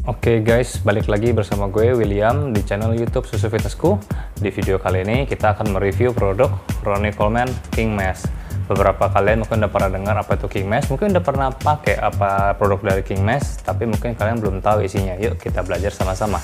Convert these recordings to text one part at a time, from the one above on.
Oke guys, balik lagi bersama gue William di channel YouTube Susu Fitnessku. Di video kali ini kita akan mereview produk Ronnie Coleman King Mass. Beberapa kalian mungkin udah pernah dengar apa itu King Mass, mungkin udah pernah pakai apa produk dari King Mass, tapi mungkin kalian belum tahu isinya. Yuk kita belajar sama-sama.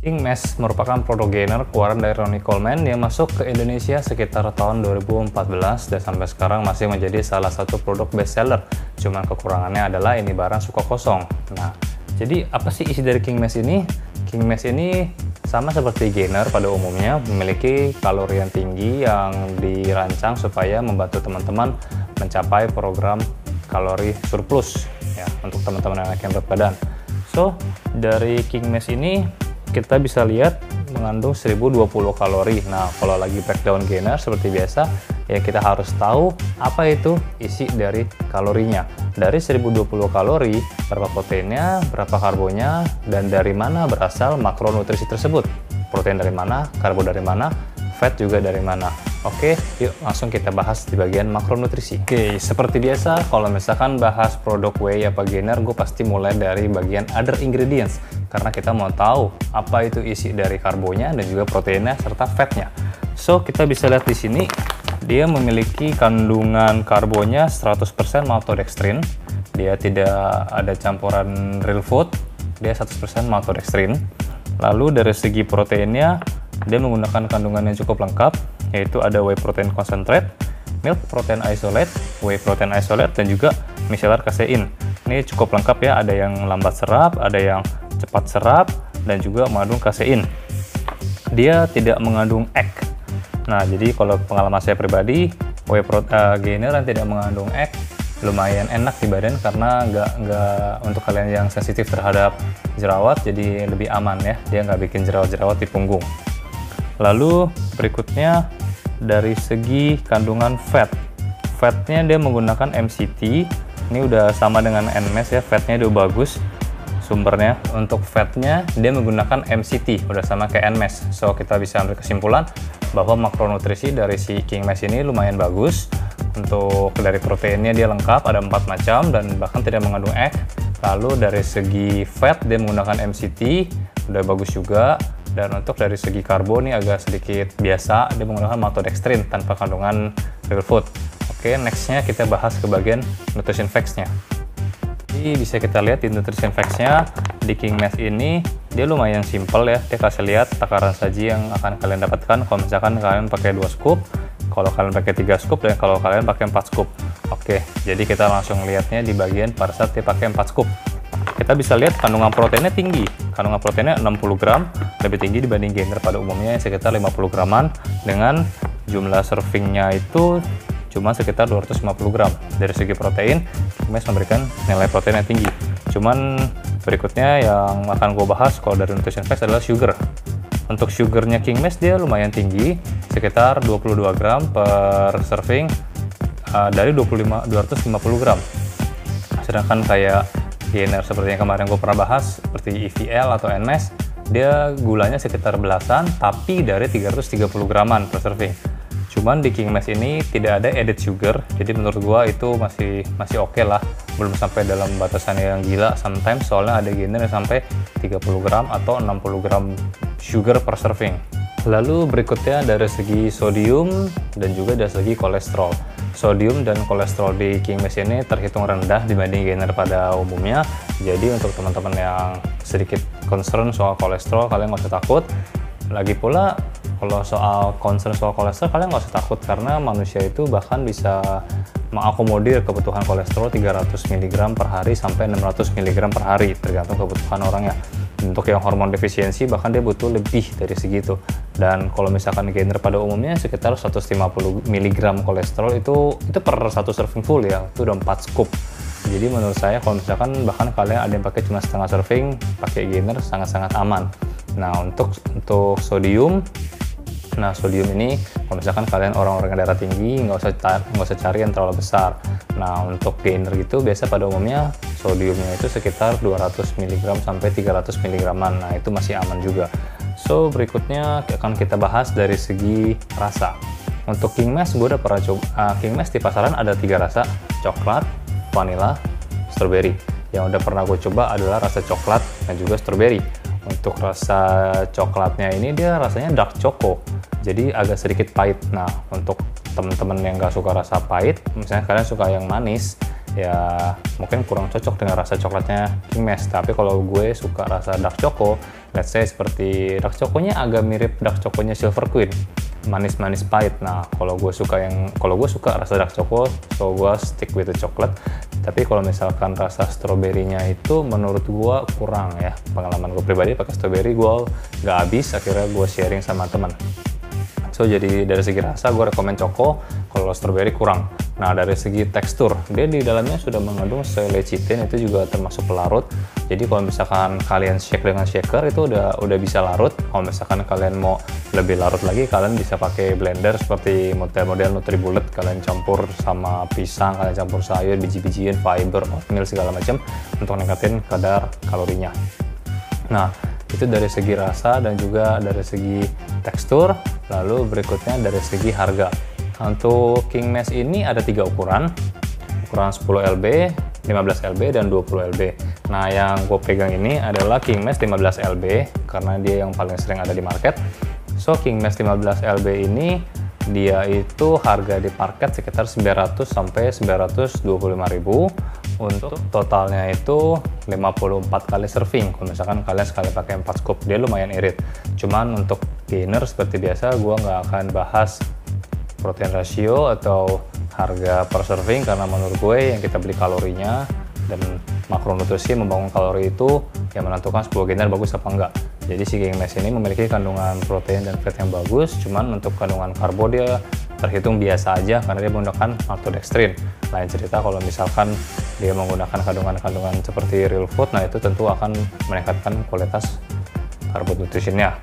King Mass merupakan produk gainer keluaran dari Ronnie Coleman yang masuk ke Indonesia sekitar tahun 2014 dan sampai sekarang masih menjadi salah satu produk best seller. Cuman kekurangannya adalah ini barang suka kosong. Nah, jadi apa sih isi dari King Mass ini? King Mass ini sama seperti gainer pada umumnya, memiliki kalori yang tinggi yang dirancang supaya membantu teman-teman mencapai program kalori surplus ya untuk teman-teman yang berat badan. So, dari King Mass ini kita bisa lihat mengandung 1020 kalori. Nah, kalau lagi breakdown gainer seperti biasa, ya kita harus tahu apa itu isi dari kalorinya. Dari 1020 kalori, berapa proteinnya, berapa karbonya, dan dari mana berasal makronutrisi tersebut. Protein dari mana, karbo dari mana, fat juga dari mana. Oke, yuk langsung kita bahas di bagian makronutrisi. Oke, seperti biasa, kalau misalkan bahas produk whey apa gainer, gue pasti mulai dari bagian other ingredients. Karena kita mau tahu apa itu isi dari karbonya dan juga proteinnya serta fatnya. So, kita bisa lihat di sini, dia memiliki kandungan karbonya 100% maltodextrin. Dia tidak ada campuran real food, dia 100% maltodextrin. Lalu dari segi proteinnya, dia menggunakan kandungan yang cukup lengkap, yaitu ada whey protein concentrate, milk protein isolate, whey protein isolate, dan juga micellar casein. Ini cukup lengkap ya, ada yang lambat serap, ada yang cepat serap, dan juga mengandung kasein. Dia tidak mengandung egg. Nah, jadi kalau pengalaman saya pribadi, whey gainer yang tidak mengandung egg lumayan enak di badan karena nggak untuk kalian yang sensitif terhadap jerawat, jadi lebih aman ya. Dia nggak bikin jerawat-jerawat di punggung. Lalu berikutnya dari segi kandungan fat. Fatnya dia menggunakan MCT. Ini udah sama dengan NMAS ya, fatnya udah bagus sumbernya. Untuk fatnya dia menggunakan MCT, udah sama kayak NMAS. So kita bisa ambil kesimpulan bahwa makronutrisi dari si King Mass ini lumayan bagus. Untuk dari proteinnya dia lengkap, ada 4 macam dan bahkan tidak mengandung egg. Lalu dari segi fat dia menggunakan MCT, udah bagus juga. Dan untuk dari segi karbo nih agak sedikit biasa, dia menggunakan maltodextrin tanpa kandungan real food. Oke, nextnya kita bahas ke bagian nutrition facts-nya. Jadi bisa kita lihat di nutrition facts-nya, di King Mass ini dia lumayan simple ya. Dia kasih lihat takaran saji yang akan kalian dapatkan kalau misalkan kalian pakai 2 scoop, kalau kalian pakai 3 scoop, dan kalau kalian pakai 4 scoop. Oke, jadi kita langsung lihatnya di bagian pada saat dia pakai 4 scoop. Kita bisa lihat kandungan proteinnya tinggi. Kandungan proteinnya 60 gram, lebih tinggi dibanding gainer pada umumnya yang sekitar 50 graman, dengan jumlah servingnya itu cuma sekitar 250 gram. Dari segi protein, King Mass memberikan nilai protein yang tinggi. Cuman berikutnya yang akan gue bahas kalau dari nutrition facts adalah sugar. Untuk sugarnya King Mass dia lumayan tinggi, sekitar 22 gram per serving dari 250 gram. Sedangkan kayak gainer seperti yang kemarin gue pernah bahas, seperti EVL atau NMAS, dia gulanya sekitar belasan, tapi dari 330 graman per serving. Cuman di King Mass ini tidak ada added sugar, jadi menurut gue itu masih oke lah, belum sampai dalam batasan yang gila sometimes, soalnya ada gainer yang sampai 30 gram atau 60 gram sugar per serving. Lalu berikutnya dari segi sodium dan juga dari segi kolesterol. Sodium dan kolesterol di King Mass ini terhitung rendah dibanding gainer pada umumnya. Jadi untuk teman-teman yang sedikit concern soal kolesterol, kalian nggak usah takut. Lagi pula kalau soal concern soal kolesterol, kalian nggak usah takut karena manusia itu bahkan bisa mengakomodir kebutuhan kolesterol 300 mg per hari sampai 600 mg per hari, tergantung kebutuhan orangnya. Untuk yang hormon defisiensi bahkan dia butuh lebih dari segitu. Dan kalau misalkan gainer pada umumnya sekitar 150 mg kolesterol itu per satu serving full ya, itu udah 4 scoop. Jadi menurut saya kalau misalkan bahkan kalian ada yang pakai cuma setengah serving, pakai gainer sangat-sangat aman. Nah untuk sodium Nah, sodium ini kalau misalkan kalian orang-orang yang darah tinggi nggak usah cari yang terlalu besar. Nah, untuk gainer gitu biasa pada umumnya sodiumnya itu sekitar 200 mg sampai 300 mg. Nah, itu masih aman juga. So, berikutnya akan kita bahas dari segi rasa. Untuk King Mash gue udah pernah coba. King Mash di pasaran ada 3 rasa, coklat, vanilla, strawberry. Yang udah pernah gue coba adalah rasa coklat dan juga strawberry. Untuk rasa coklatnya ini dia rasanya dark choco, jadi agak sedikit pahit. Nah, untuk teman-teman yang gak suka rasa pahit, misalnya kalian suka yang manis, ya mungkin kurang cocok dengan rasa coklatnya King Mash. Tapi kalau gue suka rasa dark choco, let's say seperti dark choconya agak mirip dark choconya Silver Queen, manis-manis pahit. Nah, kalau gue suka rasa dark choco, so gue stick with the chocolate. Tapi kalau misalkan rasa stroberinya itu menurut gue kurang ya. Pengalaman gue pribadi pakai strawberry gue nggak habis, akhirnya gue sharing sama teman. So, jadi dari segi rasa gue rekomen choco, kalau strawberry kurang. Nah, dari segi tekstur, dia di dalamnya sudah mengandung lecithin, itu juga termasuk pelarut. Jadi kalau misalkan kalian shake dengan shaker itu udah bisa larut. Kalau misalkan kalian mau lebih larut lagi, kalian bisa pakai blender seperti model-model NutriBullet. Kalian campur sama pisang, kalian campur sayur, biji-bijian, fiber, oatmeal segala macam untuk ningkatin kadar kalorinya. Nah, itu dari segi rasa dan juga dari segi tekstur. Lalu berikutnya dari segi harga. Untuk King Mash ini ada 3 ukuran 10 lb, 15 lb, dan 20 lb. Nah, yang gue pegang ini adalah King Mash 15 lb karena dia yang paling sering ada di market. So, King Mash 15 lb ini dia itu harga di market sekitar 900 sampai 925.000. Untuk totalnya itu 54 kali serving. Kalau misalkan kalian sekali pakai 4 scoop, dia lumayan irit. Cuman untuk gainer seperti biasa gue nggak akan bahas protein ratio atau harga per serving, karena menurut gue yang kita beli kalorinya dan makronutrisi membangun kalori itu yang menentukan sebuah gainer bagus apa enggak. Jadi si King Mash ini memiliki kandungan protein dan fat yang bagus, cuman untuk kandungan karbo dia terhitung biasa aja karena dia menggunakan maltodextrin. Lain cerita kalau misalkan dia menggunakan kandungan-kandungan seperti real food, nah itu tentu akan meningkatkan kualitas karbo nutrisinya.